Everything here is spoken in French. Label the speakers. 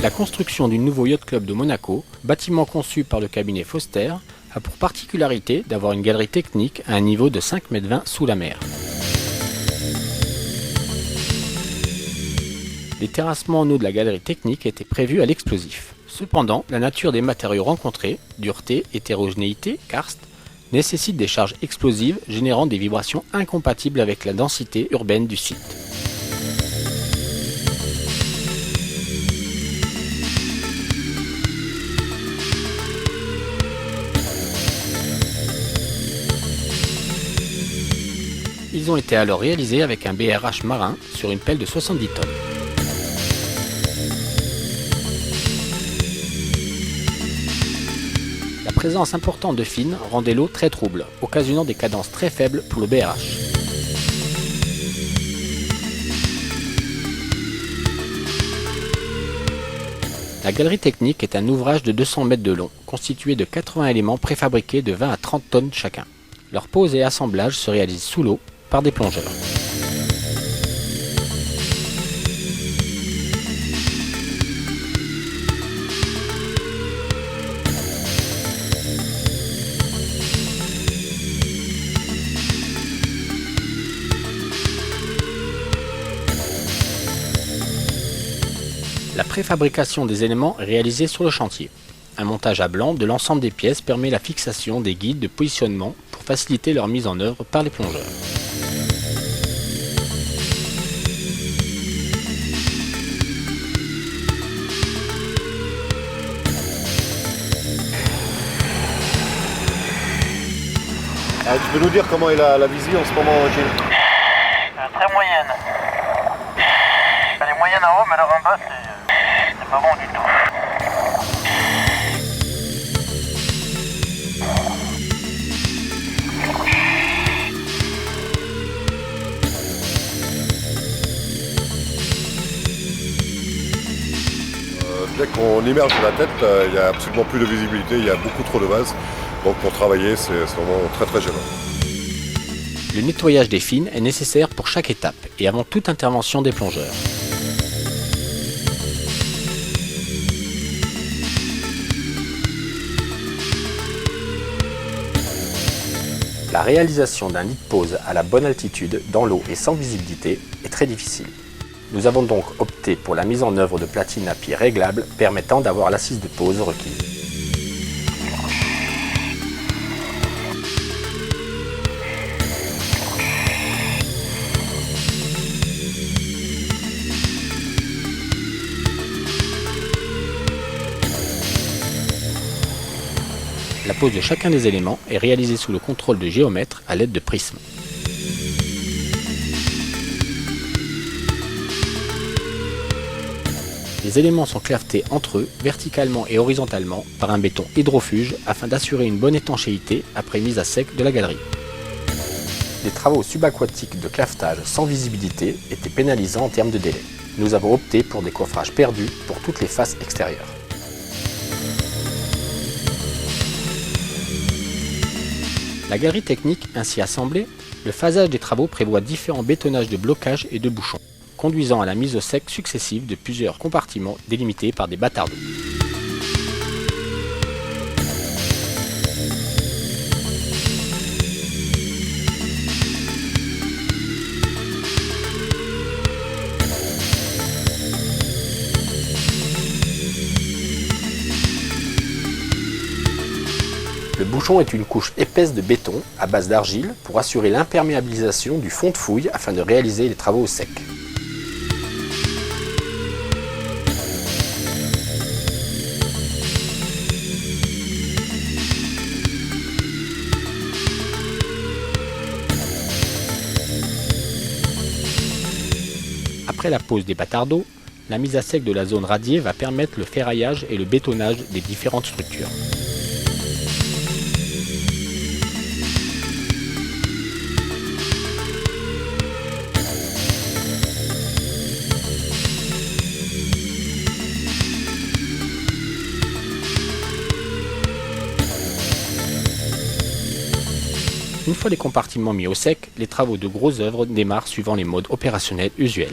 Speaker 1: La construction du nouveau Yacht Club de Monaco, bâtiment conçu par le cabinet Foster, a pour particularité d'avoir une galerie technique à un niveau de 5,20 m sous la mer. Les terrassements en eau de la galerie technique étaient prévus à l'explosif. Cependant, la nature des matériaux rencontrés, dureté, hétérogénéité, karst, nécessite des charges explosives générant des vibrations incompatibles avec la densité urbaine du site. Ils ont été alors réalisés avec un BRH marin sur une pelle de 70 tonnes. La présence importante de fines rendait l'eau très trouble, occasionnant des cadences très faibles pour le BRH. La galerie technique est un ouvrage de 200 mètres de long, constitué de 80 éléments préfabriqués de 20 à 30 tonnes chacun. Leur pose et assemblage se réalisent sous l'eau par des plongeurs. La préfabrication des éléments est réalisée sur le chantier. Un montage à blanc de l'ensemble des pièces permet la fixation des guides de positionnement pour faciliter leur mise en œuvre par les plongeurs.
Speaker 2: Tu peux nous dire comment est la visie en ce moment, Gilles?
Speaker 3: Très moyenne. Elle est moyenne en haut, mais alors en bas, c'est pas bon du tout.
Speaker 2: Dès qu'on immerge la tête, il n'y a absolument plus de visibilité, il y a beaucoup trop de vase. Donc pour travailler, c'est vraiment très très gênant.
Speaker 1: Le nettoyage des fines est nécessaire pour chaque étape et avant toute intervention des plongeurs. La réalisation d'un lit de pose à la bonne altitude, dans l'eau et sans visibilité, est très difficile. Nous avons donc opté pour la mise en œuvre de platines à pied réglables permettant d'avoir l'assise de pose requise. La pose de chacun des éléments est réalisée sous le contrôle de géomètre à l'aide de prismes. Les éléments sont clavetés entre eux, verticalement et horizontalement, par un béton hydrofuge afin d'assurer une bonne étanchéité après mise à sec de la galerie. Les travaux subaquatiques de clavetage sans visibilité étaient pénalisants en termes de délai. Nous avons opté pour des coffrages perdus pour toutes les faces extérieures. La galerie technique ainsi assemblée, le phasage des travaux prévoit différents bétonnages de blocage et de bouchons, conduisant à la mise au sec successive de plusieurs compartiments délimités par des bâtards d'eau. Le bouchon est une couche épaisse de béton à base d'argile pour assurer l'imperméabilisation du fond de fouille afin de réaliser les travaux au sec. Après la pose des bâtards d'eau, la mise à sec de la zone radiée va permettre le ferraillage et le bétonnage des différentes structures. Une fois les compartiments mis au sec, les travaux de grosses œuvres démarrent suivant les modes opérationnels usuels.